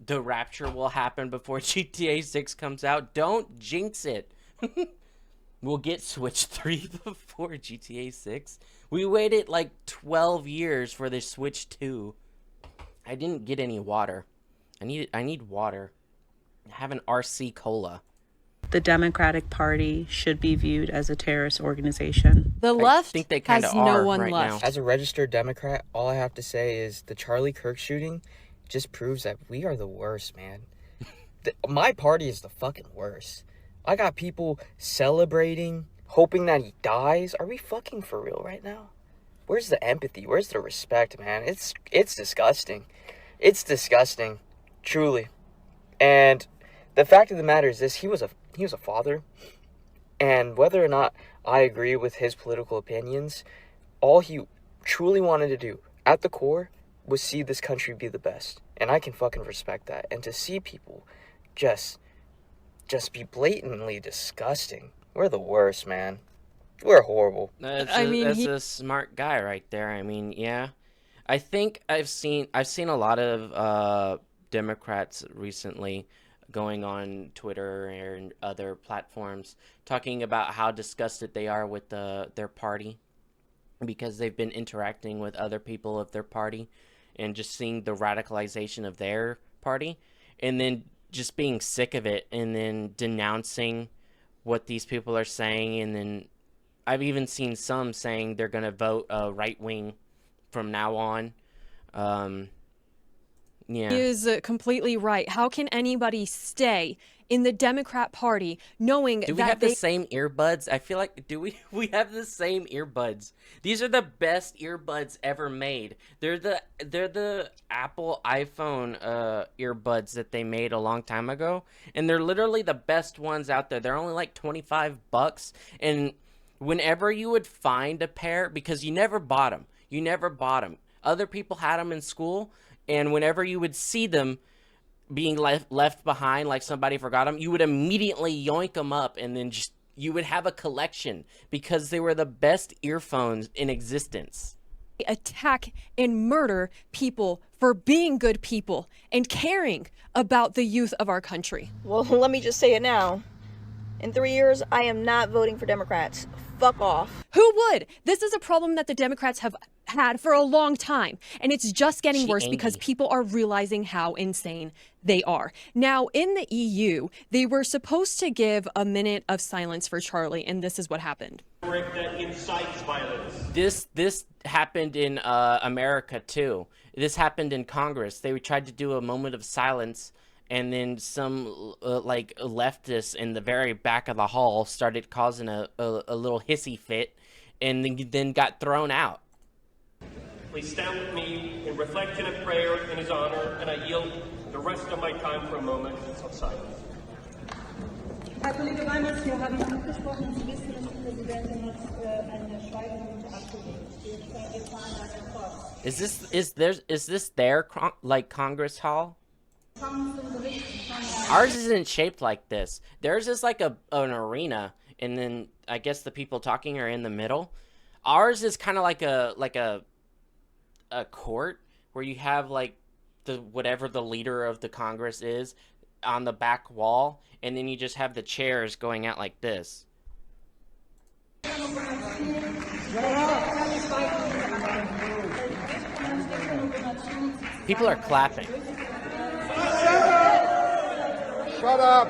the rapture will happen before GTA 6 comes out. Don't jinx it. We'll get Switch 3 before GTA 6. We waited like 12 years for the Switch 2. I didn't get any water. I need water. I have an RC Cola. The Democratic Party should be viewed as a terrorist organization. The left think they has kinda no are one right left. now. As a registered Democrat, all I have to say is the Charlie Kirk shooting just proves that we are the worst, man. My party is the fucking worst. I got people celebrating, hoping that he dies. Are we fucking for real right now? Where's the empathy? Where's the respect, man? It's disgusting. It's disgusting, truly. And the fact of the matter is this: he was a father, and whether or not I agree with his political opinions, all he truly wanted to do at the core was see this country be the best, and I can fucking respect that. And to see people just be blatantly disgusting, we're the worst, man. We're horrible. That's I mean, a smart guy right there. I mean, yeah. I think I've seen a lot of Democrats recently going on Twitter and other platforms talking about how disgusted they are with their party because they've been interacting with other people of their party and just seeing the radicalization of their party and then just being sick of it and then denouncing what these people are saying. And then I've even seen some saying they're going to vote right wing from now on. Yeah. He is completely right. How can anybody stay in the Democrat Party knowing Do we that have the same earbuds? I feel like we have the same earbuds. These are the best earbuds ever made. They're the Apple iPhone earbuds that they made a long time ago, and they're literally the best ones out there. They're only like $25, and whenever you would find a pair, because you never bought them. Other people had them in school, and whenever you would see them being left behind, like somebody forgot them, you would immediately yoink them up, and then you would have a collection because they were the best earphones in existence. attack and murder people for being good people and caring about the youth of our country. Well, let me just say it now. In 3 years, I am not voting for Democrats. Fuck off. Who would? This is a problem that the Democrats have had for a long time, and it's just getting worse because people are realizing how insane they are. Now, in the EU, they were supposed to give a minute of silence for Charlie, and this is what happened. That incites violence. This happened in America too. This happened in Congress. They tried to do a moment of silence, and then some like leftists in the very back of the hall started causing a little hissy fit, and then got thrown out. Please stand with me in reflection and prayer in his honor, and I yield the rest of my time for a moment of silence. Herr Kollege Reimers, wir haben abgesprochen, Sie wissen, die Präsidentin hat eine Schweigeminute abgelehnt. Wir fahren weiter fort. Is this their like Congress hall? Ours isn't shaped like this. Theirs is like an arena, and then I guess the people talking are in the middle. Ours is kind of like a court where you have like whatever the leader of the Congress is on the back wall, and then you just have the chairs going out like this. People are clapping. Shut up!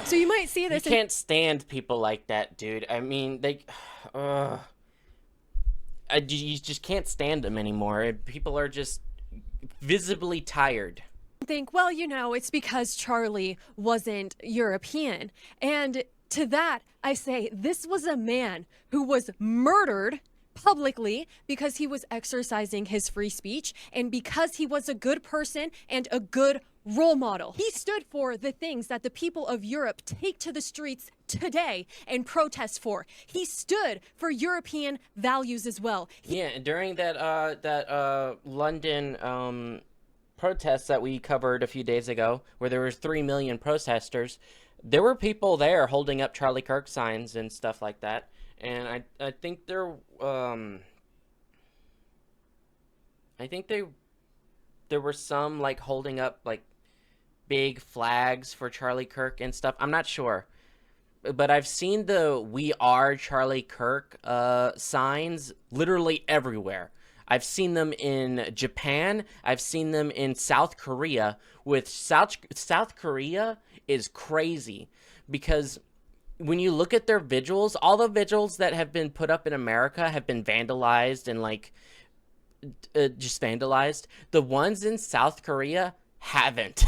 So you might see this. You can't stand people like that, dude. I mean, you just can't stand them anymore. People are just visibly tired. Think, well, you know, it's because Charlie wasn't European. And to that, I say this was a man who was murdered publicly because he was exercising his free speech and because he was a good person and a good role model. He stood for the things that the people of Europe take to the streets today and protest for. He stood for European values as well. Yeah, during that London protests that we covered a few days ago, where there was 3 million protesters, there were people there holding up Charlie Kirk signs and stuff like that. And I think there were some like holding up like big flags for Charlie Kirk and stuff. I'm not sure. But I've seen the "We Are Charlie Kirk" signs literally everywhere. I've seen them in Japan. I've seen them in South Korea. With South Korea is crazy because when you look at their vigils, all the vigils that have been put up in America have been vandalized and like just vandalized. The ones in South Korea haven't.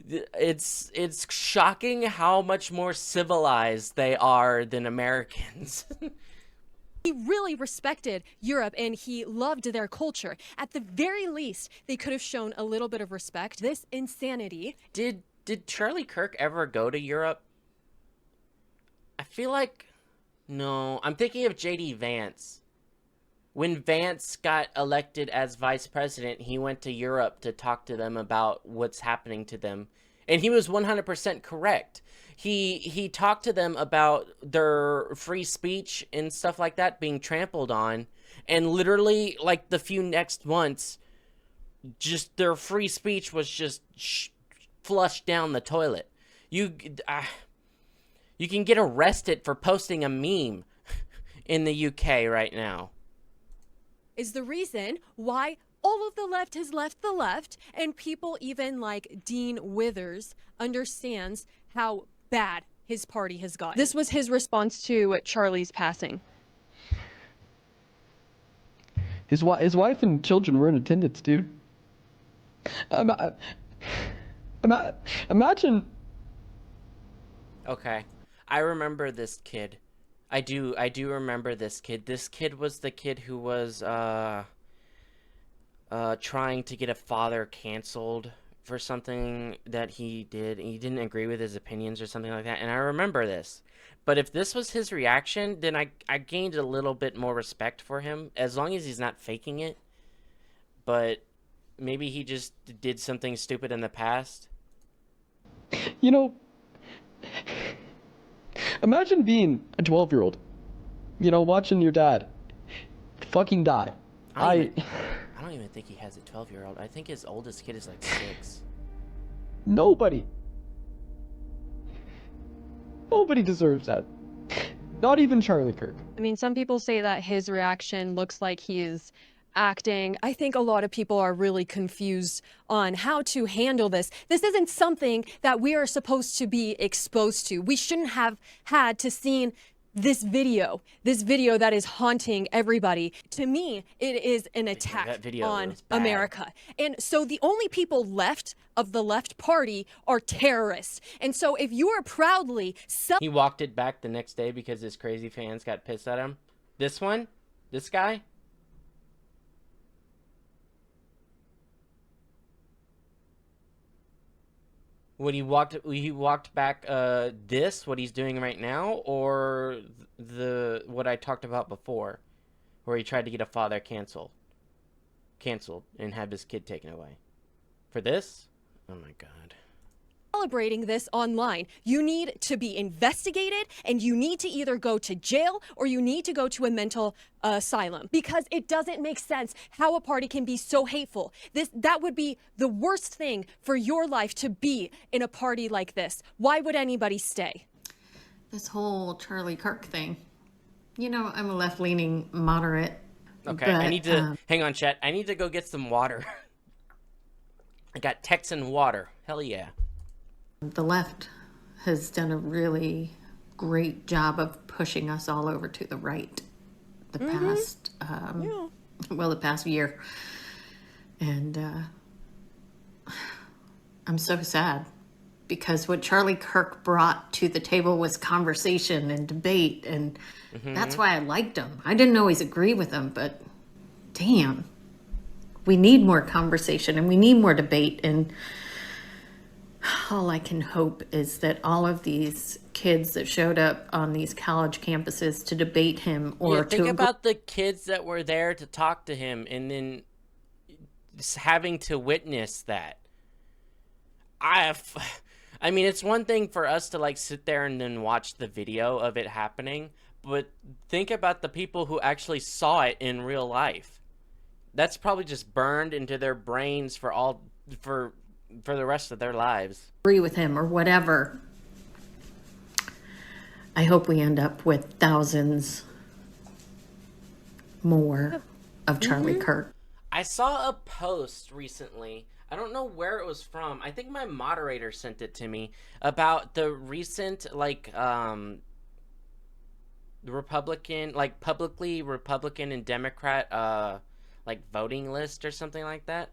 It's shocking how much more civilized they are than Americans. He really respected Europe and he loved their culture. At the very least, they could have shown a little bit of respect. This insanity. Did Charlie Kirk ever go to Europe? I feel like no. I'm thinking of JD Vance. When Vance got elected as vice president, he went to Europe to talk to them about what's happening to them. And he was 100% correct. He talked to them about their free speech and stuff like that being trampled on. And literally, like, the few next months, just their free speech was just flushed down the toilet. You can get arrested for posting a meme in the UK right now. Is the reason why all of the left has left the left, and people even like Dean Withers understands how bad his party has gotten. This was his response to Charlie's passing. His wife and children were in attendance, dude. Imagine. Okay, I remember this kid. I do remember this kid. This kid was the kid who was trying to get a father canceled for something that he did. He didn't agree with his opinions or something like that. And I remember this. But if this was his reaction, then I gained a little bit more respect for him, as long as he's not faking it. But maybe he just did something stupid in the past. You know, imagine being a 12-year-old, you know, watching your dad fucking die. I don't even think he has a 12-year-old. I think his oldest kid is like 6. Nobody deserves that. Not even Charlie Kirk. I mean, some people say that his reaction looks like he is acting. I think a lot of people are really confused on how to handle this. This isn't something that we are supposed to be exposed to. We shouldn't have had to see this video that is haunting everybody. To me, it is an attack on America. And so the only people left of the left party are terrorists. And so if you are proudly... He walked it back the next day because his crazy fans got pissed at him. This one? This guy? What he walked back what he's doing right now, or what I talked about before, where he tried to get a father canceled and have his kid taken away. For this? Oh my god. Celebrating this online. You need to be investigated, and you need to either go to jail or you need to go to a mental asylum, because it doesn't make sense how a party can be so hateful. That would be the worst thing for your life, to be in a party like this. Why would anybody stay? This whole Charlie Kirk thing. You know, I'm a left-leaning moderate. Okay, but, I need to hang on, chat. I need to go get some water. I got Texan water. Hell yeah. The left has done a really great job of pushing us all over to the right the past year. And I'm so sad, because what Charlie Kirk brought to the table was conversation and debate, and that's why I liked him. I didn't always agree with him, but damn, we need more conversation and we need more debate. And all I can hope is that all of these kids that showed up on these college campuses to debate him, or think about the kids that were there to talk to him and then having to witness that. I mean, it's one thing for us to like sit there and then watch the video of it happening, but think about the people who actually saw it in real life. That's probably just burned into their brains for the rest of their lives. Agree with him or whatever. I hope we end up with thousands more of Charlie Kirk. I saw a post recently. I don't know where it was from. I think my moderator sent it to me about the recent Republican, like publicly Republican and Democrat like voting list or something like that.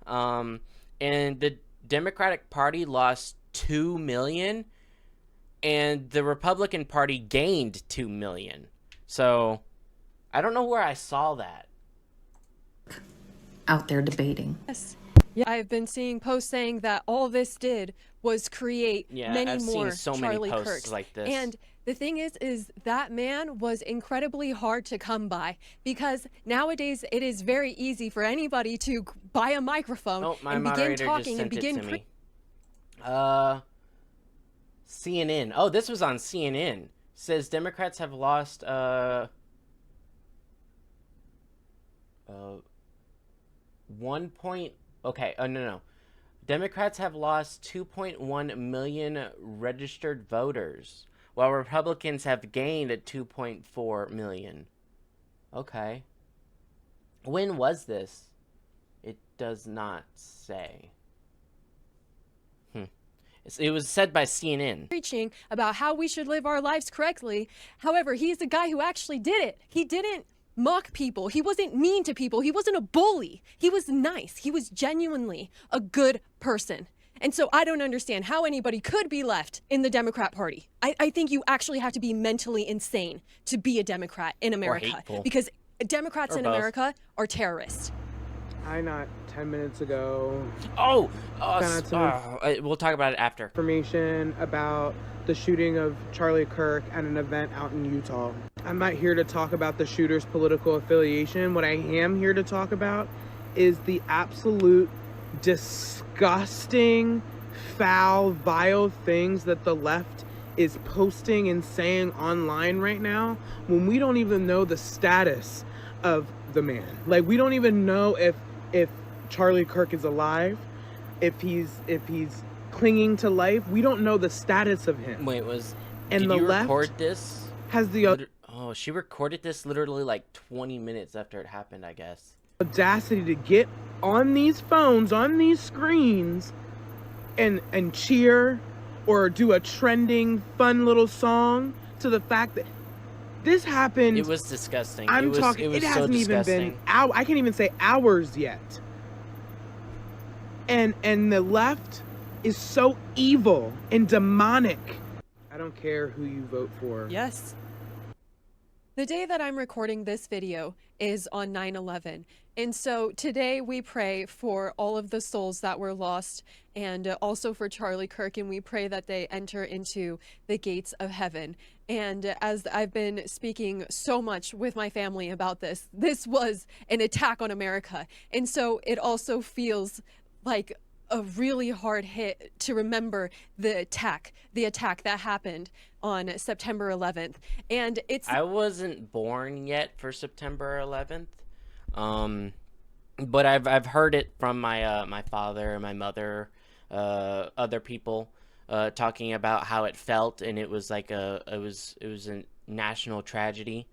And the Democratic Party lost 2 million and the Republican Party gained 2 million. So I don't know where I saw that. Out there debating. Yes. Yeah, I've been seeing posts saying that all this did was create many I've more seen so Charlie many posts Kirks. like this. And the thing is that man was incredibly hard to come by because nowadays it is very easy for anybody to buy a microphone and begin talking and begin. CNN. Oh, this was on CNN. Says Democrats have lost 1 point. Okay. Oh no. Democrats have lost 2.1 million registered voters, while Republicans have gained 2.4 million. Okay. When was this? It does not say. It was said by CNN. Preaching about how we should live our lives correctly. However, he's the guy who actually did it. He didn't mock people. He wasn't mean to people. He wasn't a bully. He was nice. He was genuinely a good person. And so I don't understand how anybody could be left in the Democrat Party. I think you actually have to be mentally insane to be a Democrat in America. Because Democrats in America are terrorists. Not 10 minutes ago. We'll talk about it after. Information about the shooting of Charlie Kirk at an event out in Utah. I'm not here to talk about the shooter's political affiliation. What I am here to talk about is the absolute disgusting, foul, vile things that the left is posting and saying online right now when we don't even know the status of the man. Like, we don't even know if Charlie Kirk is alive, if he's clinging to life. We don't know the status of him. Wait, and did the you left record this? Has the she recorded this literally like 20 minutes after it happened, I guess. Audacity to get on these phones, on these screens, and cheer or do a trending fun little song to the fact that this happened. It was disgusting. It hasn't even been I can't even say hours yet. And the left is so evil and demonic. I don't care who you vote for. Yes. The day that I'm recording this video is on 9/11. And so today we pray for all of the souls that were lost and also for Charlie Kirk, and we pray that they enter into the gates of heaven. And as I've been speaking so much with my family about this was an attack on America. And so it also feels like a really hard hit to remember the attack that happened on September 11th. And I wasn't born yet for September 11th. But I've heard it from my father, my mother, other people talking about how it felt, and it was like it was a national tragedy,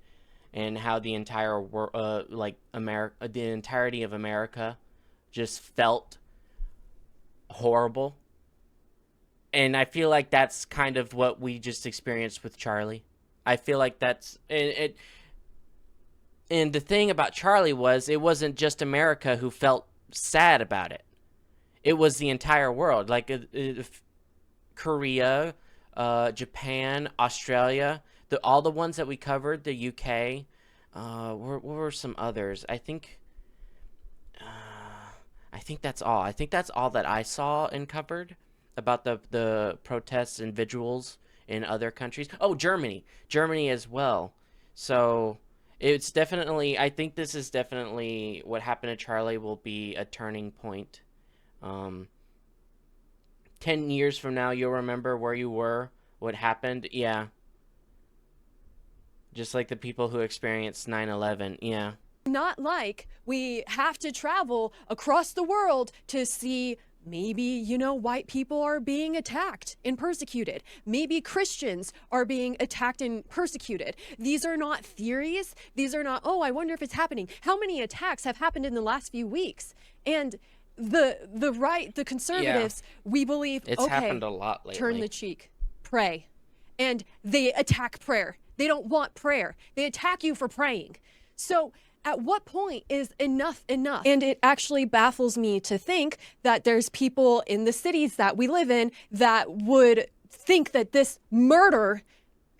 and how the entire world, the entirety of America, just felt horrible. And I feel like that's kind of what we just experienced with Charlie. I feel like that's it. And the thing about Charlie was, it wasn't just America who felt sad about it. It was the entire world. Like Korea, Japan, Australia, all the ones that we covered, the UK. What were some others? I think that's all. I think that's all that I saw and covered about the protests and vigils in other countries. Oh, Germany as well. So it's definitely, I think this is definitely, what happened to Charlie will be a turning point 10 years from now, you'll remember where you were, what happened. Yeah. Just like the people who experienced 9/11. Yeah. Not like we have to travel across the world to see maybe, you know, white people are being attacked and persecuted. Maybe Christians are being attacked and persecuted. These are not theories. These are not, oh, I wonder if it's happening. How many attacks have happened in the last few weeks? And the right, the conservatives, we believe, It's okay, happened a lot lately. turn the cheek, pray. And they attack prayer. They don't want prayer. They attack you for praying. So at what point is enough enough? And it actually baffles me to think that there's people in the cities that we live in that would think that this murder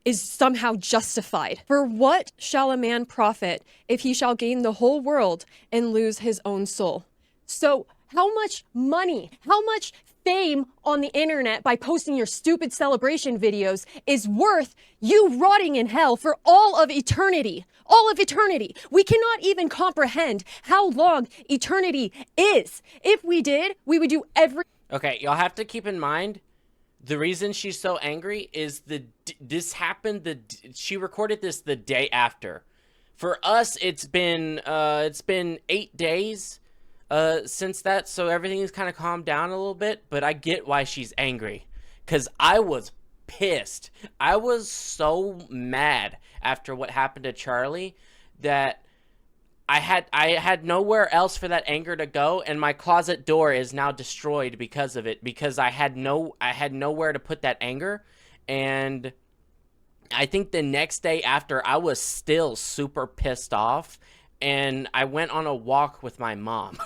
is somehow justified. For what shall a man profit if he shall gain the whole world and lose his own soul? So how much money, how much fame on the internet by posting your stupid celebration videos is worth you rotting in hell for all of eternity? All of eternity. We cannot even comprehend how long eternity is. If we did, we would do every... Okay, y'all have to keep in mind, the reason she's so angry is this happened, she recorded this the day after. For us, it's been 8 days since that, so everything's kind of calmed down a little bit, but I get why she's angry, because I was pissed. I was so mad after what happened to Charlie that I had nowhere else for that anger to go, and my closet door is now destroyed because of it, because I had nowhere to put that anger. And I think the next day after, I was still super pissed off, and I went on a walk with my mom.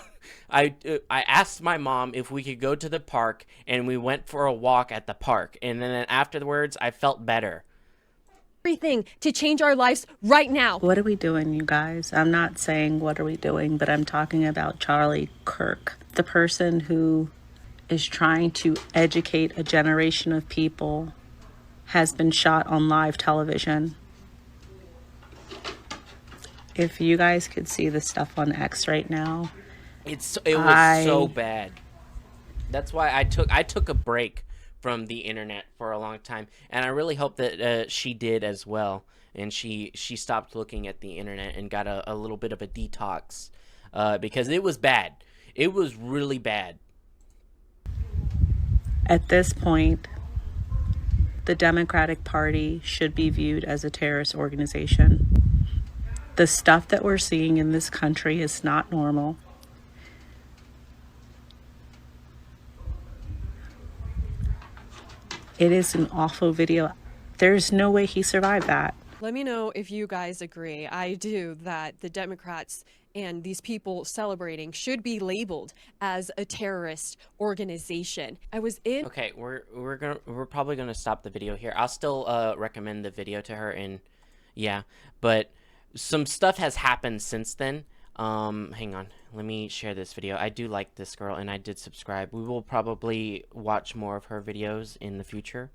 I asked my mom if we could go to the park, and we went for a walk at the park, and then afterwards I felt better. Everything to change our lives right now. What are we doing, you guys? I'm not saying what are we doing, but I'm talking about Charlie Kirk, the person who is trying to educate a generation of people, has been shot on live television. If you guys could see the stuff on X right now, it was so bad. That's why I took a break from the internet for a long time, and I really hope that she did as well, and she stopped looking at the internet and got a little bit of a detox, because it was bad. It was really bad. at this point, the Democratic Party should be viewed as a terrorist organization. The stuff that we're seeing in this country is not normal. It is an awful video. There's no way he survived that. Let me know if you guys agree. I do, that the Democrats and these people celebrating should be labeled as a terrorist organization. I was in... Okay, we're probably gonna stop the video here. I'll still recommend the video to her, and yeah, but some stuff has happened since then. Hang on, let me share this video. I do like this girl, and I did subscribe. We will probably watch more of her videos in the future.